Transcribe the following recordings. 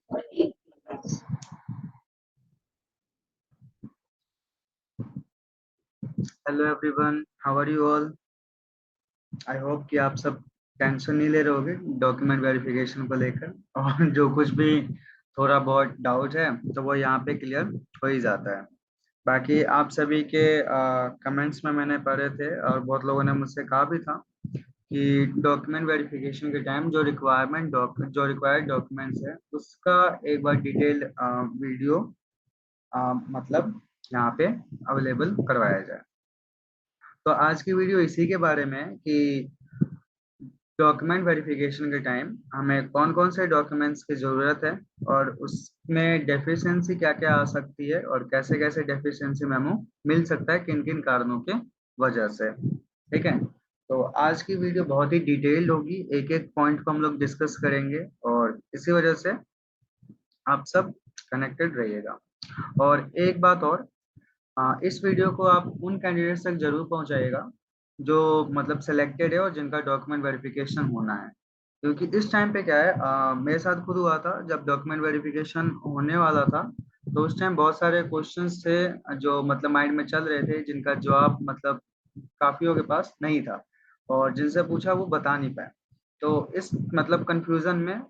Hello everyone, how are you all. I hope कि आप सब टेंशन नहीं ले रहे होगे डॉक्यूमेंट वेरिफिकेशन को लेकर, और जो कुछ भी थोड़ा बहुत डाउट है तो वो यहाँ पे क्लियर हो ही जाता है। बाकी आप सभी के कमेंट्स में मैंने पढ़े थे और बहुत लोगों ने मुझसे कहा भी था कि डॉक्यूमेंट वेरिफिकेशन के टाइम जो रिक्वायर्ड डॉक्यूमेंट्स है उसका एक बार डिटेल वीडियो मतलब यहाँ पे अवेलेबल करवाया जाए। तो आज की वीडियो इसी के बारे में है कि डॉक्यूमेंट वेरिफिकेशन के टाइम हमें कौन कौन से डॉक्यूमेंट्स की ज़रूरत है और उसमें डेफिशिएंसी क्या क्या आ सकती है और कैसे कैसे डेफिशिएंसी मेमो मिल सकता है किन किन कारणों के वजह से। ठीक है, तो आज की वीडियो बहुत ही डिटेल्ड होगी, एक एक पॉइंट को हम लोग डिस्कस करेंगे और इसी वजह से आप सब कनेक्टेड रहिएगा। और एक बात और, इस वीडियो को आप उन कैंडिडेट्स तक जरूर पहुंचाइएगा जो मतलब सिलेक्टेड है और जिनका डॉक्यूमेंट वेरिफिकेशन होना है। क्योंकि इस टाइम पे क्या है, मेरे साथ खुद हुआ था जब डॉक्यूमेंट वेरिफिकेशन होने वाला था। तो उस टाइम बहुत सारे क्वेश्चंस थे जो मतलब माइंड में चल रहे थे, जिनका जवाब मतलब काफियों के पास नहीं था और जिनसे पूछा वो बता नहीं पाए। तो इस मतलब कंफ्यूजन में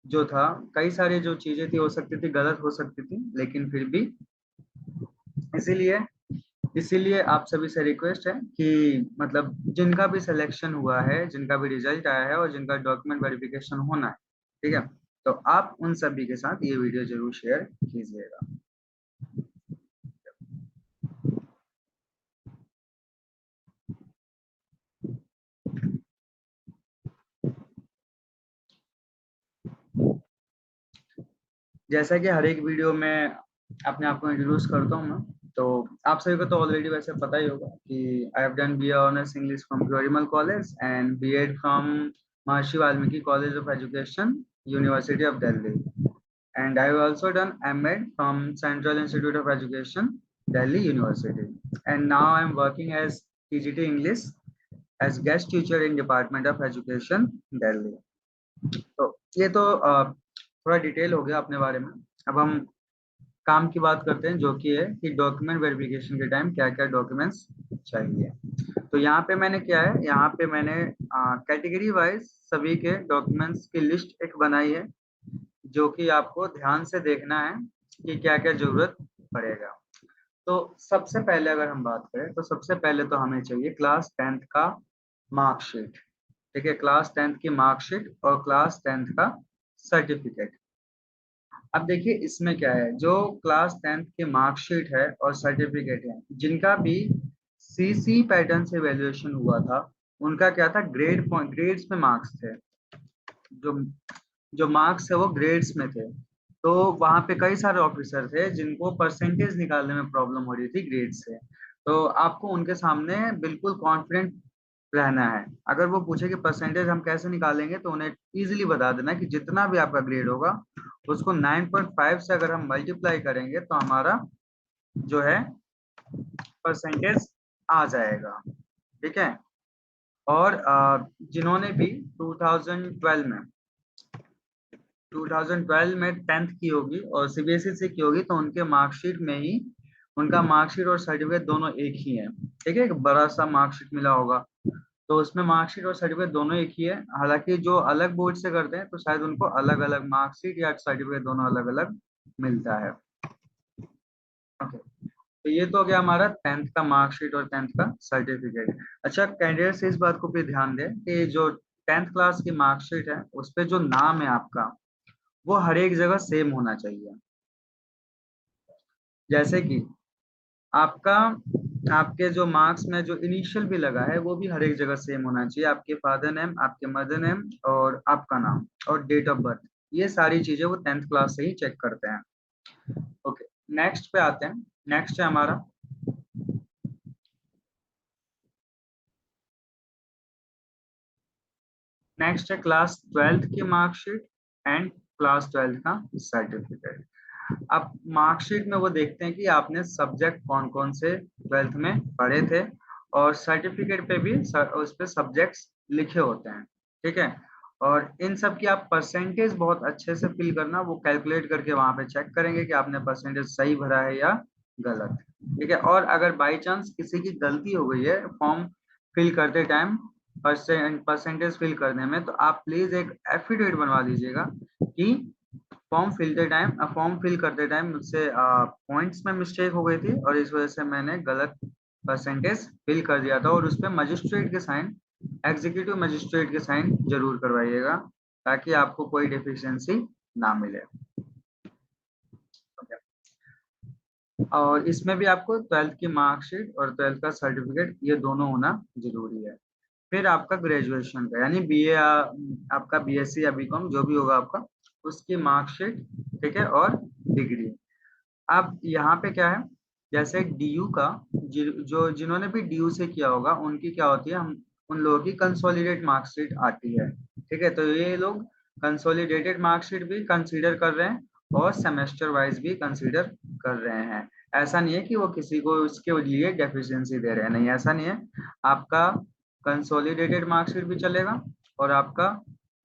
जो था, कई सारी जो चीजें थी हो सकती थी गलत हो सकती थी, लेकिन फिर भी इसीलिए इसीलिए आप सभी से रिक्वेस्ट है कि मतलब जिनका भी सिलेक्शन हुआ है, जिनका भी रिजल्ट आया है और जिनका डॉक्यूमेंट वेरिफिकेशन होना है, ठीक है, तो आप उन सभी के साथ ये वीडियो जरूर शेयर कीजिएगा। जैसा कि हर एक वीडियो में अपने आप को इंट्रोड्यूस करता हूँ मैं, तो आप सभी को तो ऑलरेडी वैसे पता ही होगा कि I have done BA honours English from प्योरिमल college and BEd from Maharshi Valmiki college of education, university of Delhi, and I have also done MEd from Central Institute of Education, Delhi University, and now I am working as TGT English as guest teacher in Department of Education, Delhi। तो ये तो थोड़ा detail हो गया अपने बारे में। अब हम काम की बात करते हैं, जो कि है कि डॉक्यूमेंट वेरिफिकेशन के टाइम क्या क्या डॉक्यूमेंट्स चाहिए। तो यहाँ पे मैंने क्या है, यहाँ पे मैंने कैटेगरी वाइज सभी के डॉक्यूमेंट्स की लिस्ट एक बनाई है, जो कि आपको ध्यान से देखना है कि क्या क्या जरूरत पड़ेगा। तो सबसे पहले अगर हम बात करें तो सबसे पहले तो हमें चाहिए क्लास 10th का मार्कशीट। ठीक है, क्लास 10th की मार्कशीट और क्लास 10th का सर्टिफिकेट। अब देखिए इसमें क्या है, जो क्लास 10th की मार्कशीट है और सर्टिफिकेट है, जिनका भी सीसी पैटर्न से वैल्यूएशन हुआ था, उनका क्या था, ग्रेड्स में मार्क्स थे। जो जो मार्क्स है वो ग्रेड्स में थे। तो वहां पे कई सारे ऑफिसर थे जिनको परसेंटेज निकालने में प्रॉब्लम हो रही थी ग्रेड से। तो आपको उनके सामने बिल्कुल कॉन्फिडेंट रहना है। अगर वो पूछे कि परसेंटेज हम कैसे निकालेंगे, तो उन्हें इजीली बता देना कि जितना भी आपका ग्रेड होगा उसको 9.5 से अगर हम मल्टीप्लाई करेंगे तो हमारा जो है परसेंटेज आ जाएगा। ठीक है, और जिन्होंने भी 2012 में 10th की होगी और सीबीएसई से की होगी, तो उनके मार्कशीट में ही उनका मार्कशीट और सर्टिफिकेट दोनों एक ही है। ठीक है, एक बड़ा सा मार्कशीट मिला होगा, तो उसमें मार्कशीट और सर्टिफिकेट दोनों एक ही है। हालांकि जो अलग बोर्ड से करते हैं तो शायद उनको अलग अलग मार्कशीट या सर्टिफिकेट दोनों अलग अलग मिलता है। ओके, तो ये तो हो गया हमारा 10th का मार्कशीट और 10th का सर्टिफिकेट। अच्छा, कैंडिडेट से इस बात को भी ध्यान दें कि जो 10th क्लास की मार्कशीट है उस पे जो नाम है आपका, वो हर एक जगह सेम होना चाहिए। जैसे कि आपका आपके जो मार्क्स में जो इनिशियल भी लगा है वो भी हर एक जगह सेम होना चाहिए। आपके फादर नेम, आपके मदर नेम और आपका नाम और डेट ऑफ बर्थ, ये सारी चीजें वो 10th क्लास से ही चेक करते हैं। ओके, नेक्स्ट पे आते हैं। नेक्स्ट है हमारा नेक्स्ट है क्लास 12th की मार्कशीट एंड क्लास 12th का सर्टिफिकेट। अब मार्कशीट में वो देखते हैं कि आपने सब्जेक्ट कौन कौन से 12th में पढ़े थे, और सर्टिफिकेट पे भी उस पे सब्जेक्ट्स लिखे होते हैं। ठीक है, और इन सब की आप परसेंटेज बहुत अच्छे से फिल करना, वो कैलकुलेट करके वहां पे चेक करेंगे कि आपने परसेंटेज सही भरा है या गलत। ठीक है, और अगर बाई चांस किसी की गलती हो गई है फॉर्म फिल करते टाइम परसेंटेज फिल करने में, तो आप प्लीज एक एफिडेविट बनवा लीजिएगा कि फॉर्म फिल करते टाइम मुझसे पॉइंट्स में मिस्टेक हो गई थी और इस वजह से मैंने गलत परसेंटेज फिल कर दिया था, और उस पर मजिस्ट्रेट के साइन, एग्जीक्यूटिव मजिस्ट्रेट के साइन जरूर करवाइएगा ताकि आपको कोई डेफिशिएंसी ना मिले। और इसमें भी आपको 12th की मार्कशीट और 12th का सर्टिफिकेट ये दोनों होना जरूरी है। फिर आपका ग्रेजुएशन का यानी बीए, आपका बीएससी या बीकॉम जो भी होगा आपका, उसकी मार्कशीट, ठीक है, और डिग्री। अब यहाँ पे क्या है, जैसे डीयू का जो जिन्होंने भी डीयू से किया होगा उनकी क्या होती है, हम उन लोगों की कंसोलिडेट मार्कशीट आती है। ठीक है, तो ये लोग कंसोलिडेटेड मार्कशीट भी कंसीडर कर रहे हैं और सेमेस्टर वाइज भी कंसीडर कर रहे हैं। ऐसा नहीं है कि वो किसी को उसके लिए डेफिशिएंसी दे रहे हैं, नहीं ऐसा नहीं है। आपका कंसोलिडेटेड मार्कशीट भी चलेगा और आपका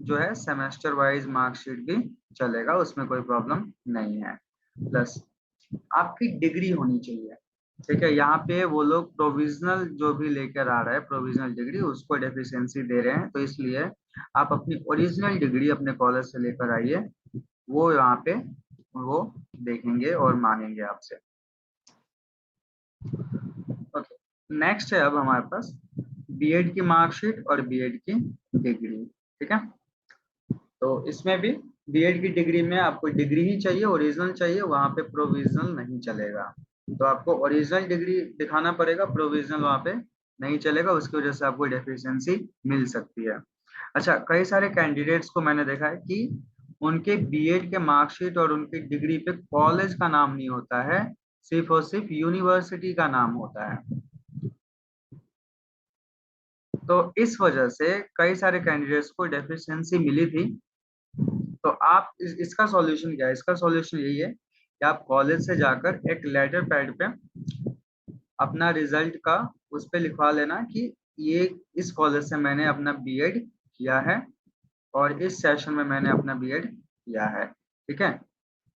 जो है सेमेस्टर वाइज मार्कशीट भी चलेगा, उसमें कोई प्रॉब्लम नहीं है। प्लस आपकी डिग्री होनी चाहिए। ठीक है, यहाँ पे वो लोग प्रोविजनल जो भी लेकर आ रहा है प्रोविजनल डिग्री, उसको डेफिशिएंसी दे रहे हैं, तो इसलिए आप अपनी ओरिजिनल डिग्री अपने कॉलेज से लेकर आइए, वो यहाँ पे वो देखेंगे और मांगेंगे आपसे। ओके, नेक्स्ट है अब हमारे पास बीएड की मार्कशीट और बीएड की डिग्री। ठीक है, तो इसमें भी बीएड की डिग्री में आपको डिग्री ही चाहिए, ओरिजिनल चाहिए, वहां पे प्रोविजनल नहीं चलेगा। तो आपको ओरिजिनल डिग्री दिखाना पड़ेगा, प्रोविजनल वहां पे नहीं चलेगा, उसकी वजह से आपको डेफिशिएंसी मिल सकती है। अच्छा, कई सारे कैंडिडेट्स को मैंने देखा है कि उनके बीएड के मार्कशीट और उनकी डिग्री पे कॉलेज का नाम नहीं होता है, सिर्फ और सिर्फ यूनिवर्सिटी का नाम होता है। तो इस वजह से कई सारे कैंडिडेट्स को डेफिशिएंसी मिली थी। तो आप इसका सॉल्यूशन क्या है, इसका सॉल्यूशन यही है कि आप कॉलेज से जाकर एक लेटर पैड पे अपना रिजल्ट का उस पे लिखवा लेना कि ये इस कॉलेज से मैंने अपना बीएड किया है और इस सेशन में मैंने अपना बीएड किया है। ठीक है,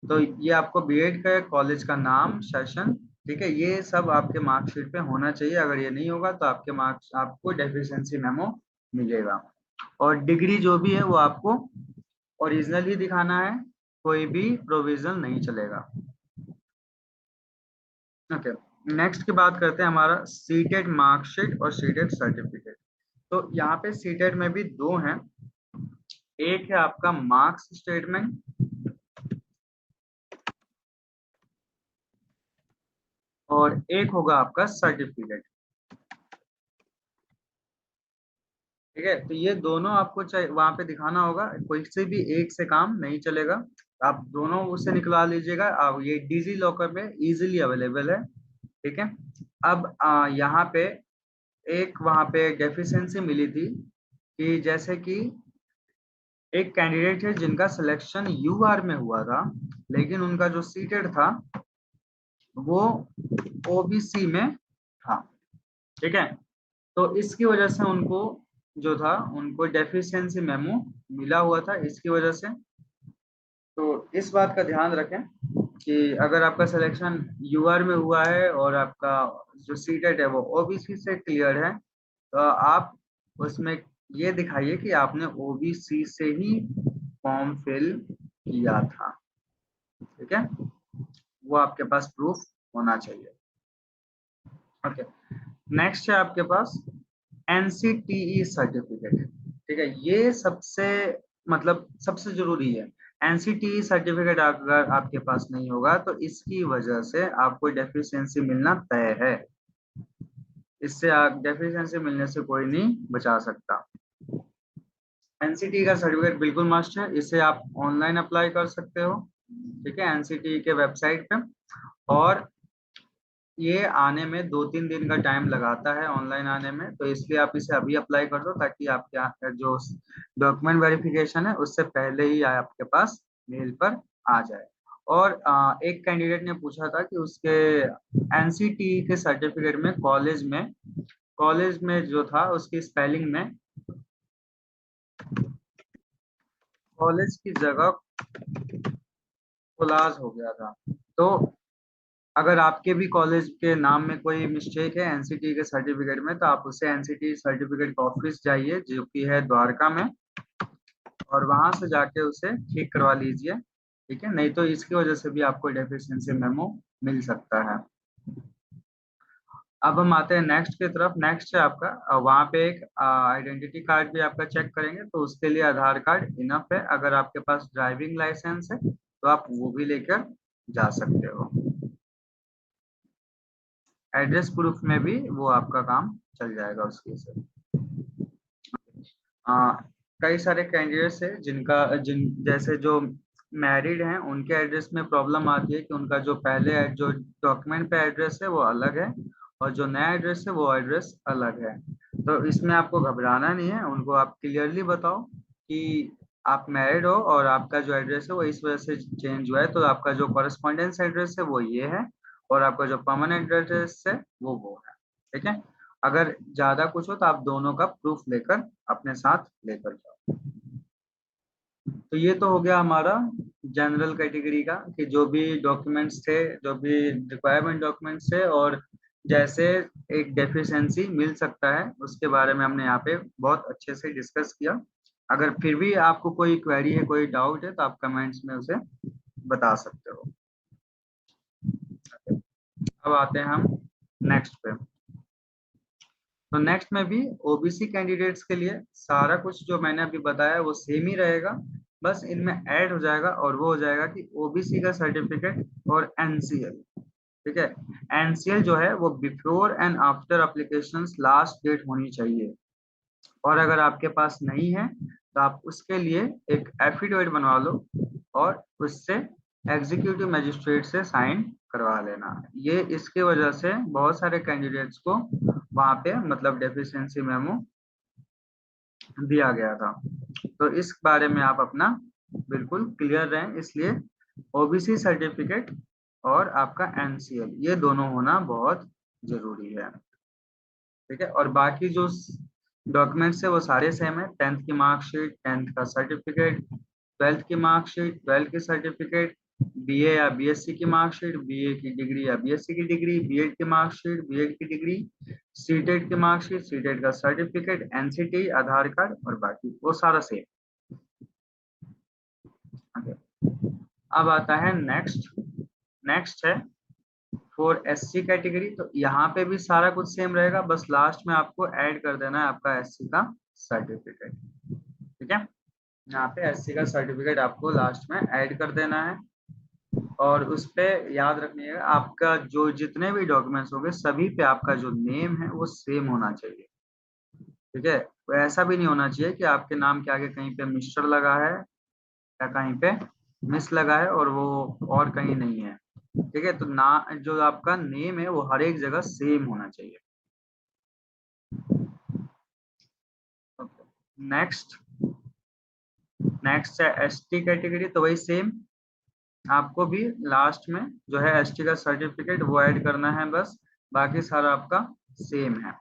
तो ये आपको बीएड का कॉलेज का नाम, सेशन, ठीक है, ये सब आपके मार्कशीट पे होना चाहिए। अगर ये नहीं होगा तो आपके मार्क्स, आपको डेफिशिएंसी मेमो मिलेगा। और डिग्री जो भी है वो आपको ओरिजिनल ही दिखाना है, कोई भी प्रोविजनल नहीं चलेगा। ओके, नेक्स्ट की बात करते हैं हमारा सीटेट मार्कशीट और सीटेट सर्टिफिकेट। तो यहाँ पे सीटेट में भी दो हैं, एक है आपका मार्क्स स्टेटमेंट और एक होगा आपका सर्टिफिकेट। ठीक है, तो ये दोनों आपको चाहिए वहां पे दिखाना होगा, कोई से भी एक से काम नहीं चलेगा, आप दोनों उसे निकलवा लीजिएगा। अब ये डिजी लॉकर में इजीली अवेलेबल है। ठीक है, अब यहाँ पे एक वहां पे डेफिशिएंसी मिली थी कि जैसे कि एक कैंडिडेट है जिनका सिलेक्शन यूआर में हुआ था, लेकिन उनका जो सीटेड था वो ओबीसी में था। ठीक है, तो इसकी वजह से उनको जो था उनको डेफिशिएंसी मेमो मिला हुआ था, इसकी वजह से। तो इस बात का ध्यान रखें कि अगर आपका सिलेक्शन यूआर में हुआ है और आपका जो सीटेड है वो ओबीसी से क्लियर है, तो आप उसमें ये दिखाइए कि आपने ओबीसी से ही फॉर्म फिल किया था। ठीक है, वो आपके पास प्रूफ होना चाहिए। ओके, नेक्स्ट है आपके पास एनसीटीई सर्टिफिकेट। ठीक है, ये सबसे मतलब सबसे जरूरी है। एनसीटीई सर्टिफिकेट अगर आपके पास नहीं होगा तो इसकी वजह से आपको डेफिशिएंसी मिलना तय है, इससे आप डेफिशिएंसी मिलने से कोई नहीं बचा सकता। एनसीटी का सर्टिफिकेट बिल्कुल मस्ट है, इसे आप ऑनलाइन अप्लाई कर सकते हो। ठीक है, एनसीटी के वेबसाइट पे। और ये आने में 2-3 दिन का टाइम लगाता है ऑनलाइन आने में, तो इसलिए आप इसे अभी अप्लाई कर दो ताकि आपके जो डॉक्यूमेंट वेरिफिकेशन है उससे पहले ही आपके पास मेल पर आ जाए। और एक कैंडिडेट ने पूछा था कि उसके एनसीटी के सर्टिफिकेट में कॉलेज में जो था उसकी स्पेलिंग में कॉलेज की जगह कोलाज हो गया था। तो अगर आपके भी कॉलेज के नाम में कोई मिस्टेक है एनसीटी के सर्टिफिकेट में, तो आप उसे एनसीटी सर्टिफिकेट का ऑफिस जाइए जो कि है द्वारका में, और वहां से जाके उसे ठीक करवा लीजिए। ठीक है, नहीं तो इसकी वजह से भी आपको डेफिशिएंसी मेमो मिल सकता है। अब हम आते हैं नेक्स्ट की तरफ। नेक्स्ट है आपका वहाँ पे एक आइडेंटिटी कार्ड भी आपका चेक करेंगे, तो उसके लिए आधार कार्ड इनफ है। अगर आपके पास ड्राइविंग लाइसेंस है तो आप वो भी लेकर जा सकते हो। एड्रेस प्रूफ में भी वो आपका काम चल जाएगा उसके से। आ, कई सारे कैंडिडेट्स है जिन जैसे जो मैरिड हैं उनके एड्रेस में प्रॉब्लम आती है कि उनका जो पहले जो डॉक्यूमेंट पे एड्रेस है वो अलग है, और जो नया एड्रेस है वो एड्रेस अलग है। तो इसमें आपको घबराना नहीं है, उनको आप क्लियरली बताओ कि आप मैरिड हो और आपका जो एड्रेस है वो इस वजह से चेंज हुआ है, तो आपका जो कॉरेस्पॉन्डेंस एड्रेस है वो ये है, और आपका जो परमानेंट एड्रेस है वो है। ठीक है, अगर ज्यादा कुछ हो तो आप दोनों का प्रूफ लेकर अपने साथ लेकर जाओ। तो ये तो हो गया हमारा जनरल कैटेगरी का, कि जो भी डॉक्यूमेंट्स थे, जो भी रिक्वायरमेंट डॉक्यूमेंट्स थे, और जैसे एक डेफिशिएंसी मिल सकता है उसके बारे में हमने यहाँ पे बहुत अच्छे से डिस्कस किया। अगर फिर भी आपको कोई क्वेरी है, कोई डाउट है, तो आप कमेंट्स में उसे बता सकते हो। अब आते हैं हम नेक्स्ट पे। तो नेक्स्ट में भी ओबीसी कैंडिडेट्स के लिए सारा कुछ जो मैंने अभी बताया वो सेम ही रहेगा, बस इनमें ऐड हो जाएगा, और वो हो जाएगा कि ओबीसी का सर्टिफिकेट और एनसीएल। ठीक है, एनसीएल जो है वो before and after application last date होनी चाहिए, और अगर आपके पास नहीं है तो आप उसके लिए एक एफिडेविट बनवा लो और उससे एग्जीक्यूटिव मजिस्ट्रेट से साइन करवा लेना। ये इसके वजह से बहुत सारे कैंडिडेट्स को वहां पे मतलब डेफिशिएंसी मेमो दिया गया था। तो इस बारे में आप अपना बिल्कुल क्लियर रहें, इसलिए ओबीसी सर्टिफिकेट और आपका एनसीएल ये दोनों होना बहुत जरूरी है। ठीक है, और बाकी जो डॉक्यूमेंट्स है वो सारे सेम है। 10th की मार्कशीट, 10th का सर्टिफिकेट, 12th की मार्कशीट, 12th की सर्टिफिकेट, बीए या बीएससी की मार्कशीट, बीए की डिग्री या बीएससी की डिग्री, बीएड की मार्कशीट, बीएड की डिग्री, सीटेट की मार्कशीट, सीटेट का सर्टिफिकेट, एनसीटी, आधार कार्ड, और बाकी वो सारा सेम। अब आता है नेक्स्ट। नेक्स्ट है फॉर एससी कैटेगरी। तो यहाँ पे भी सारा कुछ सेम रहेगा, बस लास्ट में आपको ऐड कर देना है आपका एससी का सर्टिफिकेट। ठीक है, यहाँ पे एससी का सर्टिफिकेट आपको लास्ट में ऐड कर देना है, और उस पे याद रखिएगा आपका जो जितने भी डॉक्यूमेंट्स होंगे सभी पे आपका जो नेम है वो सेम होना चाहिए। ठीक है, तो ऐसा भी नहीं होना चाहिए कि आपके नाम के आगे कहीं पे मिस्टर लगा है या कहीं पे मिस लगा है और वो और कहीं नहीं है। ठीक है, तो ना जो आपका नेम है वो हर एक जगह सेम होना चाहिए। नेक्स्ट। नेक्स्ट है एसटी कैटेगरी। तो वही सेम, आपको भी लास्ट में जो है एसटी का सर्टिफिकेट वो ऐड करना है बस, बाकी सारा आपका सेम है।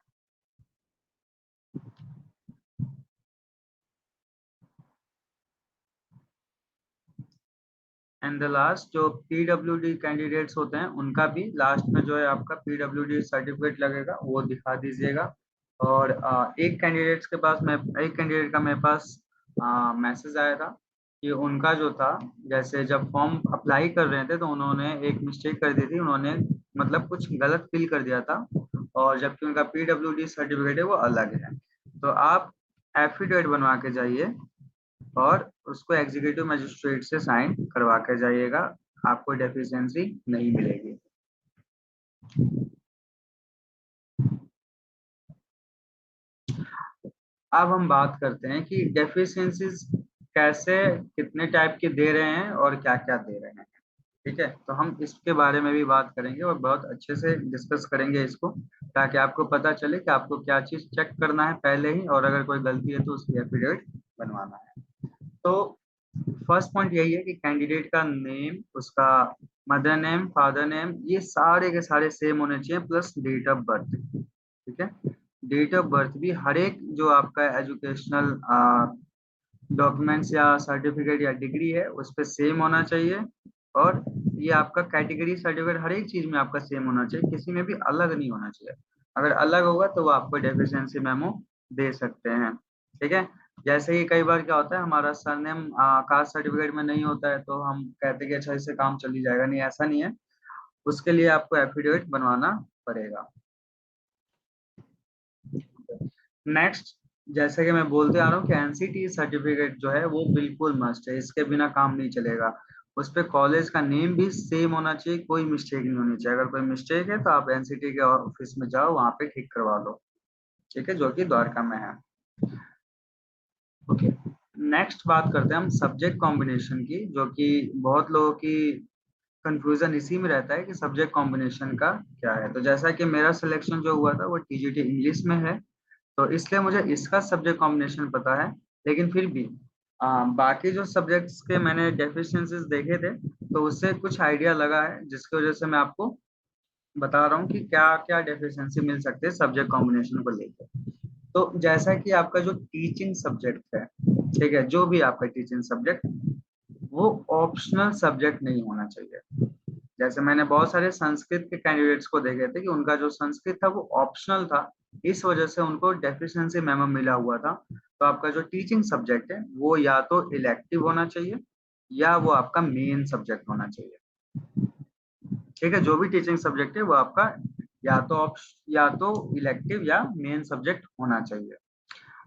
एंड द लास्ट जो पीडब्ल्यूडी कैंडिडेट्स होते हैं उनका भी लास्ट में जो है आपका पीडब्ल्यूडी सर्टिफिकेट लगेगा वो दिखा दीजिएगा। और एक कैंडिडेट्स के पास मैं एक कैंडिडेट का मेरे पास मैसेज आया था कि उनका जो था, जैसे जब फॉर्म अप्लाई कर रहे थे तो उन्होंने एक मिस्टेक कर दी थी, उन्होंने मतलब कुछ गलत फिल कर दिया था, और जबकि उनका पीडब्ल्यूडी सर्टिफिकेट है वो अलग है। तो आप एफिडेविट बनवा के जाइए और उसको एग्जीक्यूटिव मजिस्ट्रेट से साइन करवा के जाइएगा, आपको डेफिशिएंसी नहीं मिलेगी। अब हम बात करते हैं कि डेफिशिएंसीज कैसे कितने टाइप के दे रहे हैं और क्या क्या दे रहे हैं। ठीक है, तो हम इसके बारे में भी बात करेंगे और बहुत अच्छे से डिस्कस करेंगे इसको, ताकि आपको पता चले कि आपको क्या चीज चेक करना है पहले ही, और अगर कोई गलती है तो उसकी एफिडेविट बनवाना है। तो फर्स्ट पॉइंट यही है कि कैंडिडेट का नेम, उसका मदर नेम, फादर नेम, ये सारे के सारे सेम होने चाहिए, प्लस डेट ऑफ बर्थ। ठीक है, डेट ऑफ बर्थ भी हर एक जो आपका एजुकेशनल डॉक्यूमेंट्स या सर्टिफिकेट या डिग्री है उस पर सेम होना चाहिए। और ये आपका कैटेगरी सर्टिफिकेट हर एक चीज में आपका सेम होना चाहिए, किसी में भी अलग नहीं होना चाहिए। अगर अलग होगा तो वो आपको डेफिशिएंसी मेमो दे सकते हैं। ठीक है। जैसे कि कई बार क्या होता है, हमारा सरनेम कास्ट सर्टिफिकेट में नहीं होता है तो हम कहते हैं कि अच्छा इससे काम चली जाएगा, नहीं ऐसा नहीं है, उसके लिए आपको एफिडेविट बनवाना पड़ेगा। नेक्स्ट, जैसे कि मैं बोलते आ रहा हूँ कि एनसीटी सर्टिफिकेट जो है वो बिल्कुल मस्ट है, इसके बिना काम नहीं चलेगा। उस पे कॉलेज का नेम भी सेम होना चाहिए, कोई मिस्टेक नहीं होनी चाहिए। अगर कोई मिस्टेक है तो आप एनसीटी के ऑफिस में जाओ, वहां पे ठीक करवा लो। ठीक है, जो कि द्वारका में है। ओके। नेक्स्ट बात करते हैं हम सब्जेक्ट कॉम्बिनेशन की, जो कि बहुत लोगों की कंफ्यूजन इसी में रहता है कि सब्जेक्ट कॉम्बिनेशन का क्या है। तो जैसा कि मेरा सिलेक्शन जो हुआ था वो टीजीटी इंग्लिश में है, तो इसलिए मुझे इसका सब्जेक्ट कॉम्बिनेशन पता है। लेकिन फिर भी बाकी जो सब्जेक्ट्स के मैंने डेफिशिएंसीज देखे थे, तो उससे कुछ आइडिया लगा है, जिसकी वजह से मैं आपको बता रहा हूँ कि क्या क्या डेफिशिएंसी मिल सकते हैं सब्जेक्ट कॉम्बिनेशन को लेकर। तो जैसा कि आपका जो टीचिंग सब्जेक्ट है, ठीक है, जो भी आपका टीचिंग सब्जेक्ट, वो ऑप्शनल सब्जेक्ट नहीं होना चाहिए। जैसे मैंने बहुत सारे संस्कृत के कैंडिडेट्स को देखे थे कि उनका जो संस्कृत था वो ऑप्शनल था, इस वजह से उनको डेफिशिएंसी मेमो मिला हुआ था। तो आपका जो टीचिंग सब्जेक्ट है वो या तो इलेक्टिव होना चाहिए या वो आपका मेन सब्जेक्ट होना चाहिए। ठीक है, जो भी टीचिंग सब्जेक्ट है वो आपका या तो इलेक्टिव या मेन सब्जेक्ट होना चाहिए।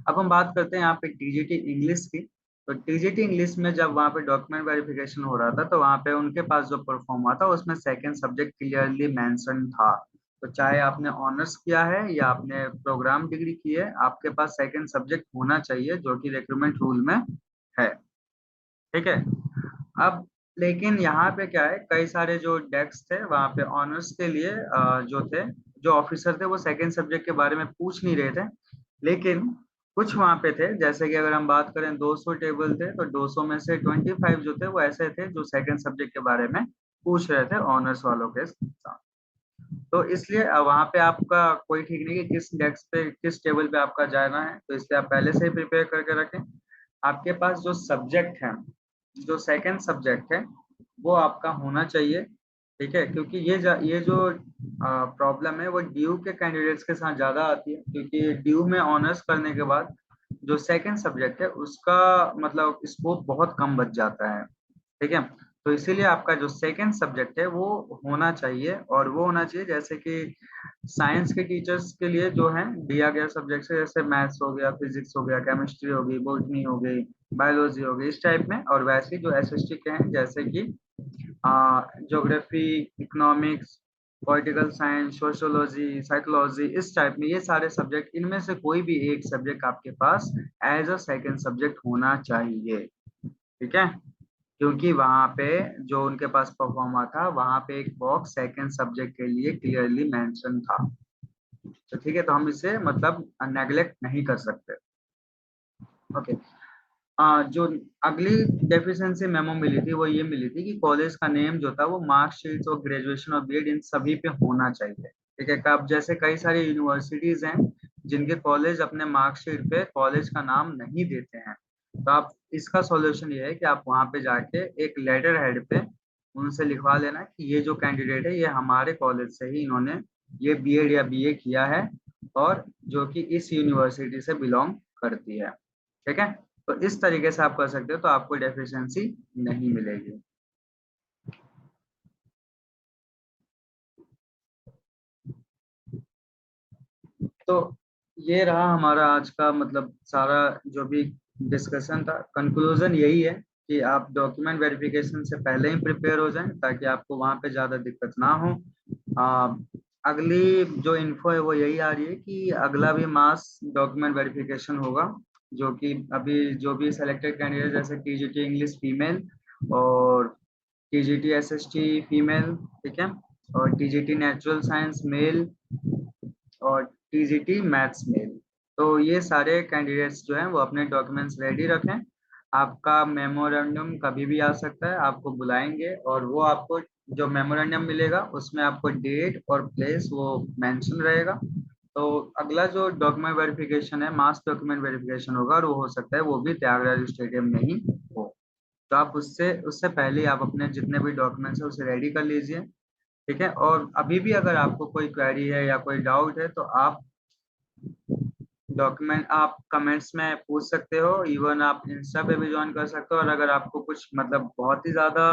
अब हम बात करते हैं यहाँ पे टीजीटी इंग्लिश की। तो टीजीटी इंग्लिश में जब वहाँ पे डॉक्यूमेंट वेरिफिकेशन हो रहा था, तो वहाँ पे उनके पास जो परफॉर्म हुआ था उसमें सेकंड सब्जेक्ट क्लियरली मेंशन था। तो चाहे आपने ऑनर्स किया है या आपने प्रोग्राम डिग्री की है, आपके पास सेकंड सब्जेक्ट होना चाहिए, जो कि रिक्रूटमेंट रूल में है। ठीक है। अब लेकिन यहाँ पे क्या है, कई सारे जो डेस्क थे वहाँ पे ऑनर्स के लिए जो थे, जो ऑफिसर थे, वो सेकंड सब्जेक्ट के बारे में पूछ नहीं रहे थे। लेकिन कुछ वहाँ पे थे, जैसे कि अगर हम बात करें 200 टेबल थे, तो 200 में से 25 जो थे वो ऐसे थे जो सेकंड सब्जेक्ट के बारे में पूछ रहे थे ऑनर्स वालों के साथ। तो इसलिए वहाँ पे आपका कोई ठीक नहीं कि किस डेस्क पे किस टेबल पे आपका जाना है, तो इसलिए आप पहले से ही प्रिपेयर करके रखें। आपके पास जो सब्जेक्ट है, जो सेकंड सब्जेक्ट है, वो आपका होना चाहिए। ठीक है, क्योंकि ये जो प्रॉब्लम है वो ड्यू के कैंडिडेट्स के साथ ज्यादा आती है, क्योंकि ड्यू में ऑनर्स करने के बाद जो सेकंड सब्जेक्ट है उसका मतलब स्कोप बहुत कम बच जाता है। ठीक है, तो इसीलिए आपका जो सेकंड सब्जेक्ट है वो होना चाहिए। और वो होना चाहिए जैसे कि साइंस के टीचर्स के लिए जो है दिया गया सब्जेक्ट है, जैसे मैथ्स हो गया, फिजिक्स हो गया, केमिस्ट्री हो गई, बॉटनी हो गई, बायोलॉजी हो गई, इस टाइप में। और वैसे जो एसएसटी के हैं, जैसे कि geography, economics, political science, sociology, psychology, इस टाइप में, ये सारे सब्जेक्ट, इनमें से कोई भी एक सब्जेक्ट आपके पास एज अ सेकंड सब्जेक्ट होना चाहिए। ठीक है, क्योंकि वहां पे जो उनके पास परफॉर्मा था, वहां पे एक बॉक्स सेकंड सब्जेक्ट के लिए क्लियरली मेंशन था। तो ठीक है, तो हम इसे मतलब नेग्लेक्ट नहीं कर सकते। ओके। जो अगली डेफिशिएंसी मेमो मिली थी वो ये मिली थी कि कॉलेज का नेम जो था वो मार्कशीट और ग्रेजुएशन और बीएड इन सभी पे होना चाहिए। ठीक है, अब जैसे कई सारी यूनिवर्सिटीज हैं जिनके कॉलेज अपने मार्कशीट पे कॉलेज का नाम नहीं देते हैं, तो आप इसका सॉल्यूशन ये है कि आप वहां पे जाके एक लेटर हेड पे उनसे लिखवा लेना कि ये जो कैंडिडेट है ये हमारे कॉलेज से ही इन्होंने ये बीएड या बीए किया है, और जो कि इस यूनिवर्सिटी से बिलोंग करती है। ठीक है, तो इस तरीके से आप कर सकते हो, तो आपको डेफिशिएंसी नहीं मिलेगी। तो ये रहा हमारा आज का मतलब सारा जो भी डिस्कशन था। कंक्लूजन यही है कि आप डॉक्यूमेंट वेरिफिकेशन से पहले ही प्रिपेयर हो जाएं, ताकि आपको वहां पे ज्यादा दिक्कत ना हो। आ, अगली जो इन्फो है वो यही आ रही है कि अगला भी मास डॉक्यूमेंट वेरिफिकेशन होगा, जो कि अभी जो भी सिलेक्टेड कैंडिडेट, जैसे टीजीटी इंग्लिश फीमेल, और टीजीटी एसएसटी फीमेल, ठीक है, और टीजीटी नेचुरल साइंस मेल, और टीजीटी मैथ्स मेल। तो ये सारे कैंडिडेट्स जो हैं वो अपने डॉक्यूमेंट्स रेडी रखें। आपका मेमोरेंडम कभी भी आ सकता है, आपको बुलाएंगे, और वो आपको जो मेमोरेंडम मिलेगा उसमें आपको डेट और प्लेस वो मेंशन रहेगा। तो अगला जो डॉक्यूमेंट वेरिफिकेशन है, मास डॉक्यूमेंट वेरिफिकेशन होगा, और वो हो सकता है वो भी त्यागराज स्टेडियम में ही हो। तो आप उससे उससे पहले ही आप अपने जितने भी डॉक्यूमेंट्स है उसे रेडी कर लीजिए। ठीक है, और अभी भी अगर आपको कोई क्वेरी है या कोई डाउट है तो आप डॉक्यूमेंट आप कमेंट्स में पूछ सकते हो, इवन आप इंस्टा पे भी ज्वाइन कर सकते हो। और अगर आपको कुछ मतलब बहुत ही ज्यादा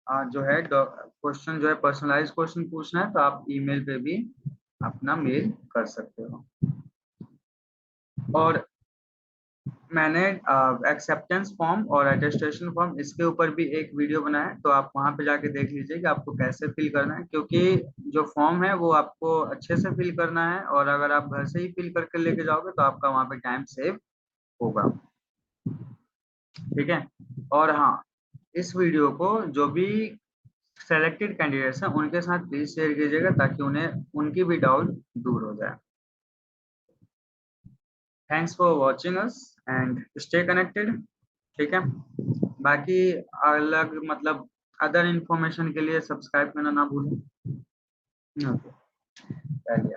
जो है क्वेश्चन जो है पर्सनलाइज क्वेश्चन पूछना है तो आप ईमेल पे भी अपना मेल कर सकते हो। और मैंने एक्सेप्टेंस फॉर्म और अटेस्टेशन फॉर्म इसके ऊपर भी एक वीडियो बनाया है, तो आप वहां पे जाके देख लीजिए कि आपको कैसे फिल करना है, क्योंकि जो फॉर्म है वो आपको अच्छे से फिल करना है, और अगर आप घर से ही फिल करके लेके जाओगे तो आपका वहां पे टाइम सेव होगा। ठीक है, और हाँ, इस वीडियो को जो भी सेलेक्टेड कैंडिडेट्स हैं उनके साथ प्लीज शेयर कीजिएगा ताकि उन्हें उनकी भी डाउट दूर हो जाए। Thanks for watching us and stay connected. ठीक है, बाकी अलग मतलब अदर इंफॉर्मेशन के लिए सब्सक्राइब करना ना भूलें। ओके, चलिए,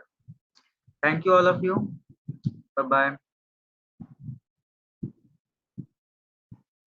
thank you all of you, bye bye.